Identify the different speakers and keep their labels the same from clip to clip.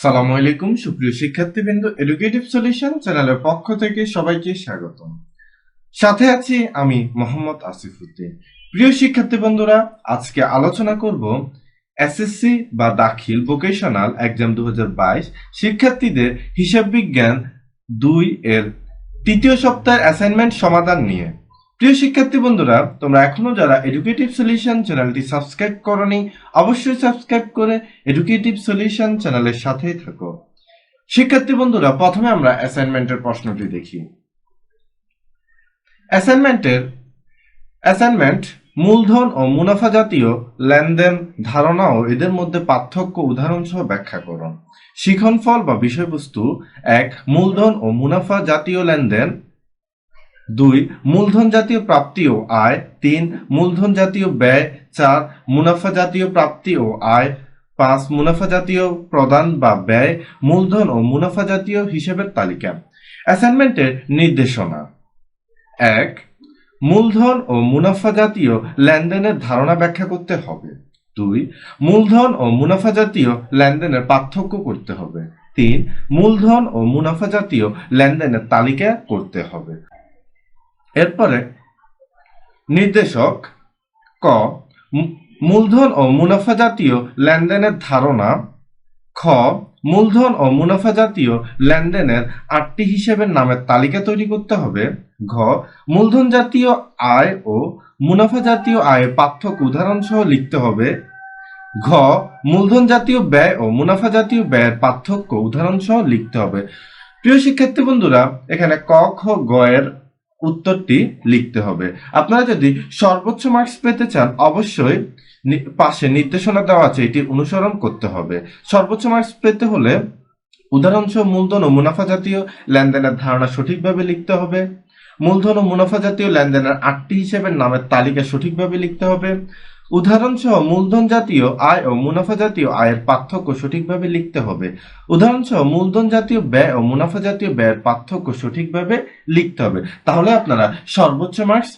Speaker 1: সালামু আলাইকুম সুপ্রিয় শিক্ষার্থীবৃন্দ, এডুকেটিভ সলিউশন চ্যানেলের পক্ষ থেকে সবাইকে স্বাগতম। সাথে আছি আমি মোহাম্মদ আসিফউদ্দিন। প্রিয় শিক্ষার্থী বন্ধুরা, আজকে আলোচনা করব এসএসসি বা দাখিল ভোকেশনাল এক্সাম 2022 শিক্ষার্থীদের হিসাব বিজ্ঞান 2 এর তৃতীয় সপ্তাহের অ্যাসাইনমেন্ট সমাধান নিয়ে। প্রিয় শিক্ষার্থী বন্ধুরা, তোমরা এখনো যারা এডুকেটিভ সলিউশন চ্যানেলটি সাবস্ক্রাইব করনি, অবশ্যই সাবস্ক্রাইব করে এডুকেটিভ সলিউশন চ্যানেলের সাথেই থাকো। শিক্ষার্থী বন্ধুরা, প্রথমে আমরা অ্যাসাইনমেন্টের প্রশ্নটি দেখি। অ্যাসাইনমেন্ট মূলধন ও মুনাফা জাতীয় লেনদেন ধারণা ও এদের মধ্যে পার্থক্য উদাহরণ সহ ব্যাখ্যা করুন। শিক্ষণফল বা বিষয়বস্তু: 1. মূলধন ও মুনাফা জাতীয় লেনদেন। 2. মূলধন জাতীয় প্রাপ্তি ও আয়। 3. মূলধন জাতীয় ব্যয়। 4. মুনাফা জাতীয় প্রাপ্তি ও আয়। 5. মুনাফা জাতীয় প্রদান বা ব্যয়। মূলধন ও মুনাফা জাতীয় হিসেবের তালিকা। অ্যাসাইনমেন্টের নির্দেশনা: 1. মূলধন ও মুনাফা জাতীয় লেনদেনের ধারণা ব্যাখ্যা করতে হবে। 2. মূলধন ও মুনাফা জাতীয় লেনদেনের পার্থক্য করতে হবে। 3. মূলধন ও মুনাফা জাতীয় লেনদেনের তালিকা করতে হবে। এরপরে নির্দেশক: ক. মূলধন ও মুনাফা জাতীয় লেনদেনের ধারণা। খ. মূলধন ও মুনাফা জাতীয় লেনদেনের 8টি হিসেবের নামের তালিকা তৈরি করতে হবে। ঘ. মূলধন জাতীয় আয় ও মুনাফা জাতীয় আয়ের পার্থক্য উদাহরণ সহ লিখতে হবে। ঘ. মূলধন জাতীয় ব্যয় ও মুনাফা জাতীয় ব্যয়ের পার্থক্য উদাহরণ সহ লিখতে হবে। প্রিয় শিক্ষার্থী বন্ধুরা, এখানে ক, খ, গ এর উত্তরটি লিখতে হবে। আপনারা যদি সর্বোচ্চ মার্কস পেতে চান, অবশ্যই পাশে নির্দেশনা দেওয়া আছে, এটি অনুসরণ করতে হবে। সর্বোচ্চ মার্কস পেতে হলে উদাহরণসহ মূলধন ও মুনাফা জাতীয় লেনদেনের ধারণা সঠিকভাবে লিখতে হবে। মূলধন ও মুনাফা জাতীয় লেনদেনের 8টি হিসেবের নামের তালিকা সঠিকভাবে লিখতে হবে। উদাহরণসহ মূলধন জাতীয় আয় ও মুনাফা জাতীয় আয়ের পার্থক্য সঠিকভাবে লিখতে হবে। উদাহরণসহ মূলধন জাতীয় ব্যয় ও মুনাফা জাতীয় ব্যয়ের পার্থক্য সঠিকভাবে লিখতে হবে। তাহলে আপনারা সর্বোচ্চ মার্কস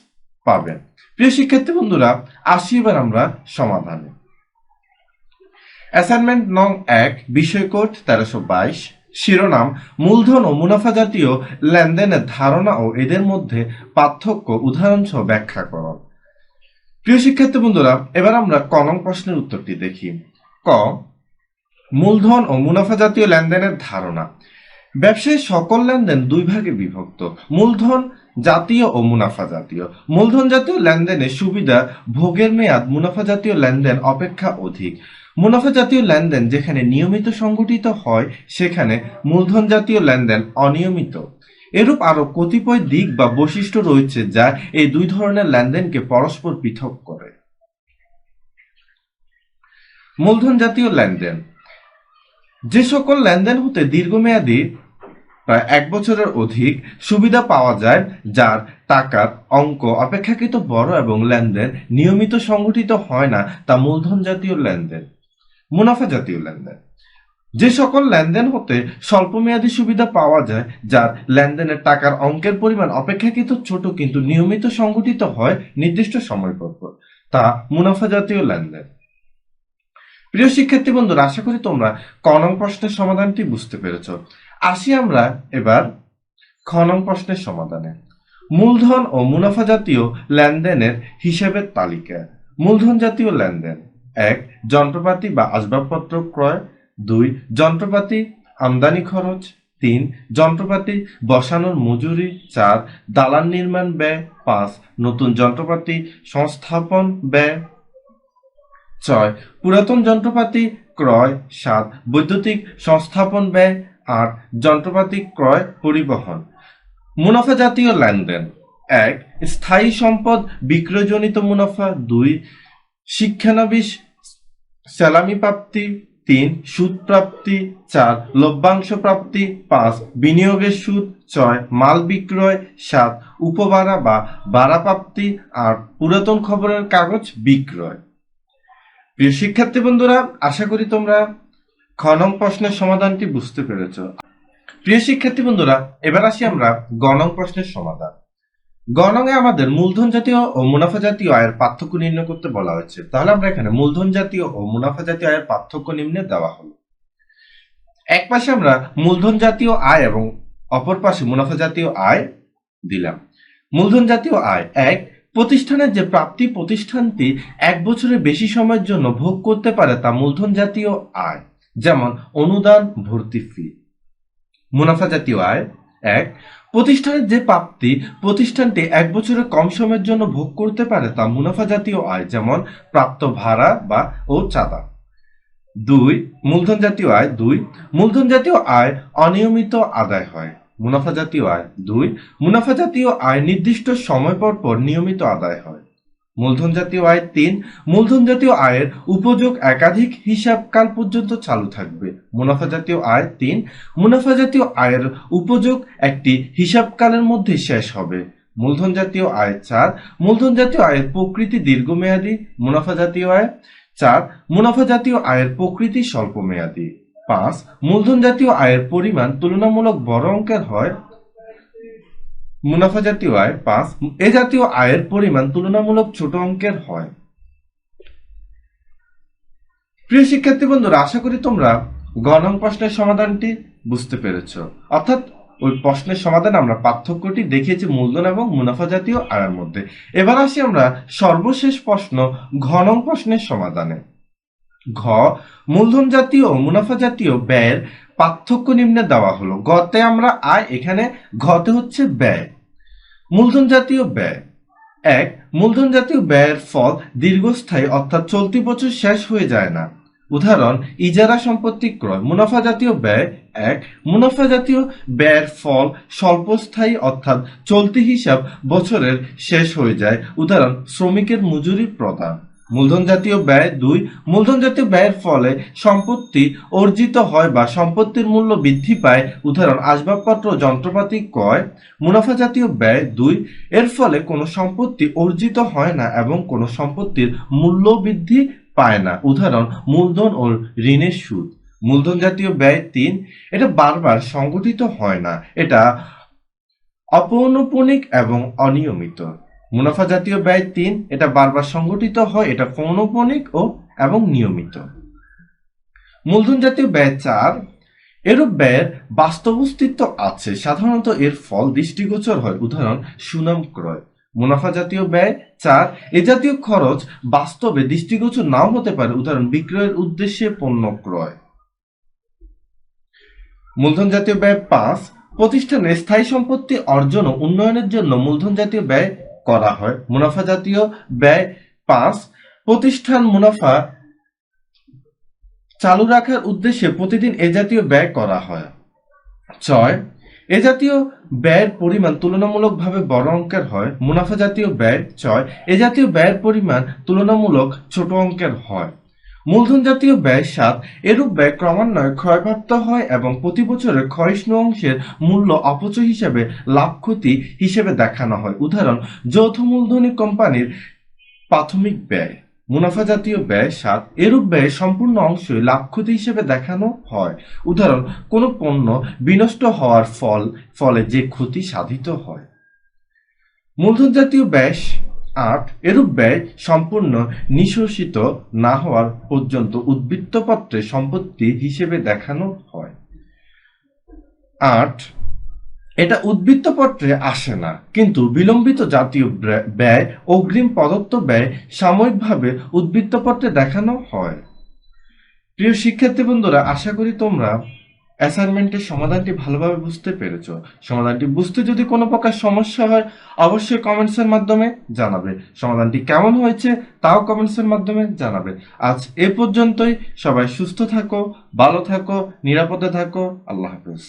Speaker 1: পাবেন। প্রিয় শিক্ষার্থী বন্ধুরা, আসি এবার আমরা সমাধানে। অ্যাসাইনমেন্ট নং 1, বিষয় কোড 1322। শিরোনাম: মূলধন ও মুনাফা জাতীয় লেনদেনের ধারণা ও এদের মধ্যে পার্থক্য উদাহরণ সহ ব্যাখ্যা করুন। প্রিয় শিক্ষার্থী বন্ধুরা, এবার আমরা ক নং প্রশ্নের উত্তরটি দেখি। ক. মূলধন ও মুনাফা জাতীয় লেনদেনের ধারণা। ব্যবসায় সকল লেনদেন 2 ভাগে বিভক্ত: মূলধন জাতীয় ও মুনাফা জাতীয়। মূলধন জাতীয় লেনদেনের সুবিধা ভোগের মেয়াদ মুনাফা জাতীয় লেনদেন অপেক্ষা অধিক। মুনাফা জাতীয় লেনদেন যেখানে নিয়মিত সংঘটিত হয়, সেখানে মূলধন জাতীয় লেনদেন অনিয়মিত। এরূপ আরো কতিপয় দিক বা বৈশিষ্ট্য রয়েছে যা এই 2 ধরনের লেনদেনকে পরস্পর পৃথক করে। মূলধন জাতীয় লেনদেন: যে সকল লেনদেন হতে দীর্ঘমেয়াদী প্রায় 1 বছরের অধিক সুবিধা পাওয়া যায়, যার টাকার অঙ্ক অপেক্ষাকৃত বড় এবং লেনদেন নিয়মিত সংঘটিত হয় না, তা মূলধন জাতীয় লেনদেন। মুনাফা জাতীয় লেনদেন: যে সকল লেনদেন হতে স্বল্পমেয়াদী সুবিধা পাওয়া যায়, যার লেনদেনের টাকার অঙ্কের পরিমাণ অপেক্ষাকৃত ছোট কিন্তু নিয়মিত সংঘটিত হয় নির্দিষ্ট সময় পর, তা মুনাফা জাতীয় লেনদেন। প্রিয় শিক্ষার্থী বন্ধুরা, আশা করি তোমরা ক নং প্রশ্নের সমাধানটি বুঝতে পেরেছ। আসি আমরা এবার খ নং প্রশ্নের সমাধানে। মূলধন ও মুনাফা জাতীয় লেনদেনের হিসেবের তালিকা। মূলধন জাতীয় লেনদেন: 1. যন্ত্রপাতি বা আসবাবপত্র ক্রয়। 2. যন্ত্রপাতি আমদানি খরচ। 3. যন্ত্রপাতি বসানোর মজুরি। 4. দালান নির্মাণ ব্যয়। 5. নতুন যন্ত্রপাতি সংস্থাপন ব্যয়। 6. পুরাতন যন্ত্রপাতি ক্রয়। 7. বৈদ্যুতিক সংস্থাপন ব্যয়। 8. যন্ত্রপাতি ক্রয় পরিবহন। মুনাফা জাতীয় লেনদেন: 1. স্থায়ী সম্পদ বিক্রয়জনিত মুনাফা। 2. শিক্ষানবিশ স্যালামি প্রাপ্তি। 3. সুদ প্রাপ্তি। 4. লভ্যাংশ প্রাপ্তি। 5. বিনিয়োগের সুদ। 6. মাল বিক্রয়। 7. উপভাড়া বা ভাড়া প্রাপ্তি। 8. পুরাতন খবরের কাগজ বিক্রয়। প্রিয় শিক্ষার্থী বন্ধুরা, আশা করি তোমরা খ নং প্রশ্নের সমাধানটি বুঝতে পেরেছ। প্রিয় শিক্ষার্থী বন্ধুরা, এবার আসি আমরা গ নং প্রশ্নের সমাধান। গ নং এ আমাদের মূলধন জাতীয় ও মুনাফা জাতীয় আয়ের পার্থক্য নির্ণয় করতে বলা হয়েছে। তাহলে আমরা এখানে মূলধন জাতীয় ও মুনাফা জাতীয় আয়ের পার্থক্য নিম্নে দেওয়া হলো। এক পাশে আমরা মূলধন জাতীয় আয় এবং অপর পাশে মুনাফা জাতীয় আয় দিলাম। মূলধন জাতীয় আয় এক, প্রতিষ্ঠানের যে প্রাপ্তি প্রতিষ্ঠানটি 1 বছরের বেশি সময়ের জন্য ভোগ করতে পারে তা মূলধন জাতীয় আয়, যেমন অনুদান, ভর্তি ফি। মুনাফা জাতীয় আয় এক, প্রতিষ্ঠানের যে প্রাপ্তি প্রতিষ্ঠানটি 1 বছরের কম সময়ের জন্য ভোগ করতে পারে তা মুনাফা জাতীয় আয়, যেমন প্রাপ্ত ভাড়া ও চাঁদা। দুই, মূলধন জাতীয় আয় দুই, মূলধন জাতীয় আয় অনিয়মিত আদায় হয়। মুনাফা জাতীয় আয় দুই, মুনাফা জাতীয় আয় নির্দিষ্ট সময় পর পর নিয়মিত আদায় হয়। মূলধন জাতীয় আয় তিন, মূলধন জাতীয় আয়ের উপযোগ একাধিক হিসাবকাল পর্যন্ত চালু থাকবে। মুনাফা জাতীয় আয় তিন, মুনাফা জাতীয় আয়ের উপযোগ একটি হিসাবকালের মধ্যে শেষ হবে। মূলধন জাতীয় আয় চার, মূলধন জাতীয় আয়ের প্রকৃতি দীর্ঘমেয়াদী। মুনাফা জাতীয় আয় চার, মুনাফা জাতীয় আয়ের প্রকৃতি স্বল্প মেয়াদী। পাঁচ, মূলধন জাতীয় আয়ের পরিমাণ তুলনামূলক বড় অঙ্কের হয়। মুনাফা জাতীয় আয় পাঁচ, এ জাতীয় আয়ের পরিমাণ তুলনামূলক ছোট অঙ্কের হয়। প্রিয় শিক্ষার্থী বন্ধুরা, আশা করি তোমরা গ নং প্রশ্নের সমাধানটি বুঝতে পেরেছ। অর্থাৎ ওই প্রশ্নের সমাধানে আমরা পার্থক্যটি দেখিয়েছি মূলধন এবং মুনাফা জাতীয় আয়ের মধ্যে। এবার আসি আমরা সর্বশেষ প্রশ্ন ঘ নং প্রশ্নের সমাধানে। ঘ, মূলধন জাতীয় ও মুনাফা জাতীয় ব্যয়ের পার্থক্য নিম্নে দেওয়া হলো। গতে আমরা আয়, এখানে ঘতে হচ্ছে ব্যয়। মূলধন জাতীয় ব্যয় এক, মূলধন জাতীয় ব্যয়ের ফল দীর্ঘস্থায়ী, অর্থাৎ চলতি বছর শেষ হয়ে যায় না। উদাহরণ, ইজারা সম্পত্তি ক্রয়। মুনাফা জাতীয় ব্যয় এক, মুনাফা জাতীয় ব্যয়ের ফল স্বল্পস্থায়ী, অর্থাৎ চলতি হিসাব বছরের শেষ হয়ে যায়। উদাহরণ, শ্রমিকের মজুরি প্রদান। মূলধন জাতীয় ব্যয় দুই, মূলধন জাতীয় ব্যয়ের ফলে সম্পত্তি অর্জিত হয় বা সম্পত্তির মূল্য বৃদ্ধি পায়। উদাহরণ, আসবাবপত্র যন্ত্রপাতি ক্রয়। মুনাফা জাতীয় ব্যয় দুই, এর ফলে কোনো সম্পত্তি অর্জিত হয় না এবং কোনো সম্পত্তির মূল্য বৃদ্ধি পায় না। উদাহরণ, মূলধন ও ঋণের সুদ। মূলধন জাতীয় ব্যয় তিন, এটা বারবার সংগঠিত হয় না, এটা অপৌনঃপুনিক এবং অনিয়মিত। মুনাফা জাতীয় ব্যয় তিন, এটা বারবার সংগঠিত হয়, এটা পৌনঃপুনিক এবং নিয়মিত। মূলধন জাতীয় ব্যয় চার, এরূপ ব্যয়ের বাস্তব অস্তিত্ব আছে, সাধারণত এর ফল দৃষ্টিগোচর হয়। উদাহরণ, সুনাম ক্রয়। মুনাফা জাতীয় ব্যয় চার, এ জাতীয় খরচ বাস্তবে দৃষ্টিগোচর নাও হতে পারে। উদাহরণ, বিক্রয়ের উদ্দেশ্যে পণ্য ক্রয়। মূলধন জাতীয় ব্যয় পাঁচ, প্রতিষ্ঠানের স্থায়ী সম্পত্তি অর্জন ও উন্নয়নের জন্য মূলধন জাতীয় ব্যয় করা হয়। মুনাফা জাতীয় ব্যয় পাঁচ, প্রতিষ্ঠান মুনাফা চালু রাখার উদ্দেশ্যে প্রতিদিন এ জাতীয় ব্যয় করা হয়। ছয়, এ জাতীয় ব্যয়ের পরিমাণ তুলনামূলকভাবে বড় অঙ্কের হয়। মুনাফা জাতীয় ব্যয় ছয়, এ জাতীয় ব্যয়ের পরিমাণ তুলনামূলক ছোট অঙ্কের হয়। মূলধন জাতীয় ব্যয় সাত, এরূপ ব্যয় ক্রমান্বয়ে ক্ষয়প্রাপ্ত হয় এবং প্রতি বছরের ক্ষয়িষ্ণু অংশের মূল্য অপচয় হিসেবে লাভ ক্ষতি হিসেবে দেখানো হয়। উদাহরণ, যৌথ মূলধনী কোম্পানির প্রাথমিক ব্যয়। মুনাফা জাতীয় ব্যয় সাত, এরূপ ব্যয় সম্পূর্ণ অংশই লাভ ক্ষতি হিসেবে দেখানো হয়। উদাহরণ, কোনো পণ্য বিনষ্ট হওয়ার ফলে যে ক্ষতি সাধিত হয়। মূলধন জাতীয় ব্যয় আট, এরূপ ব্যয় সম্পূর্ণ নিঃশেষিত না হওয়ার পর্যন্ত উদ্বৃত্তপত্রে সম্পত্তি হিসেবে দেখানো হয়। আট, এটা উদ্বৃত্তপত্রে আসে না, কিন্তু বিলম্বিত জাতীয় ব্যয় অগ্রিম প্রদত্ত ব্যয় সাময়িকভাবে উদ্বৃত্তপত্রে দেখানো হয়। প্রিয় শিক্ষার্থী বন্ধুরা, আশা করি তোমরা অ্যাসাইনমেন্টের সমাধানটি ভালোভাবে বুঝতে পেরেছ। সমাধানটি বুঝতে যদি কোনো প্রকার সমস্যা হয় অবশ্যই কমেন্টসের মাধ্যমে জানাবে। সমাধানটি কেমন হয়েছে তাও কমেন্টসের মাধ্যমে জানাবে। আজ এ পর্যন্তই। সবাই সুস্থ থাকো, ভালো থাকো, নিরাপদে থাকো। আল্লাহ হাফেজ।